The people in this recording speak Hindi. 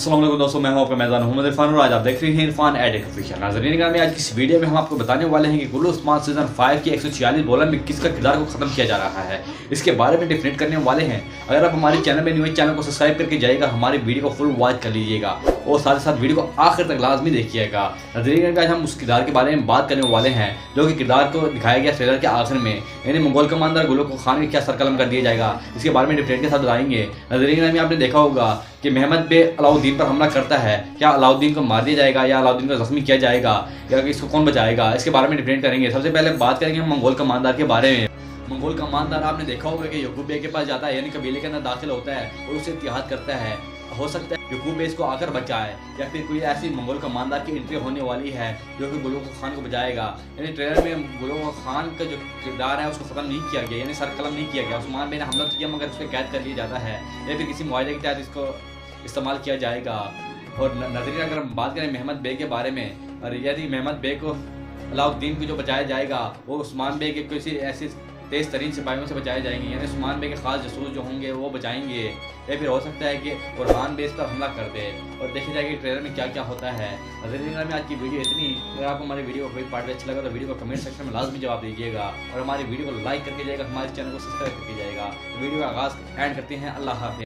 अस्सलाम वालेकुम दोस्तों, मैं हूं आपका मेज़बान मोहम्मद इरफान और आज आप देख रहे हैं इरफान एडिक ऑफिशियल। नाज़रीन में आज की इस वीडियो में हम आपको बताने वाले हैं कि गुल उस्मान सीजन 5 की 146 बॉलर में किसका किरदार को खत्म किया जा रहा है, इसके बारे में डिफिनेट करने वाले हैं। अगर आप हमारे चैनल में न्यू है, चैनल को सब्सक्राइब करके जाइएगा, हमारी वीडियो को फुल वॉच कर लीजिएगा और साथ ही साथ वीडियो को आखिर तक लाजमी देखिएगा। नाज़रीन आज हम उस किरदार के बारे में बात करने वाले हैं जो कि किरदार को दिखाया गया ट्रेलर के आखिर में, यानी मंगोल कमांडर गुल खान के क्या सरकलम कर दिया जाएगा, इसके बारे में डिफिनेट के साथ बताएंगे। नाज़रीन में आपने देखा होगा कि मेहमद बे अलाउद्दीन पर हमला करता है, क्या अलाउद्दीन को मार दिया जाएगा या अलाउद्दीन को जख्मी किया जाएगा या इसको कौन बचाएगा, इसके बारे में डिफरेंट करेंगे। सबसे पहले बात करेंगे हम मंगोल कमांडर के बारे में। मंगोल कमांडर आपने देखा होगा कि यकूब बे के पास जाता है, यानी कबीले के अंदर दाखिल होता है और उसे इत्तेहाद करता है। हो सकता है यकूब बे इसको आकर बचाए या फिर कोई ऐसी मंगोल कमांडर की एंट्री होने वाली है जो कि गुल खान को बचाएगा। यानी ट्रेलर में गुल खान का जो किरदार है उसको ख़त्म नहीं किया गया, यानी सरकलम नहीं किया गया। उस्मान बे ने हमला किया मगर उसे कैद कर लिया जाता है या फिर किसी मुआहदे के तहत इसको इस्तेमाल किया जाएगा। और नज़रीन अगर हम बात करें मेहमद बे के बारे में, और यदि मेहमद बे को अलाउद्दीन को जो बचाया जाएगा वो उस्मान बे के किसी ऐसे तेज़ तरीन सिपाहियों से बचाए जाएंगे, यानी उस्मान बे के खास जसूस जो होंगे वो बचाएंगे। या फिर हो सकता है कि बुरहान बे इस पर हमला कर दे और देखा जाए कि ट्रेलर में क्या क्या होता है। नज़रीन में आज की वीडियो इतनी। अगर आपको हमारी वीडियो का कोई पार्ट अच्छा लगा तो वीडियो को कमेंट सेक्शन में लाजमी जवाब दीजिएगा और हमारी वीडियो को लाइक करके जाएगा, हमारे चैनल को सब्सक्राइब करके जाएगा। वीडियो का आगाज़ एंड करते हैं। अल्लाह हाफ़िज़।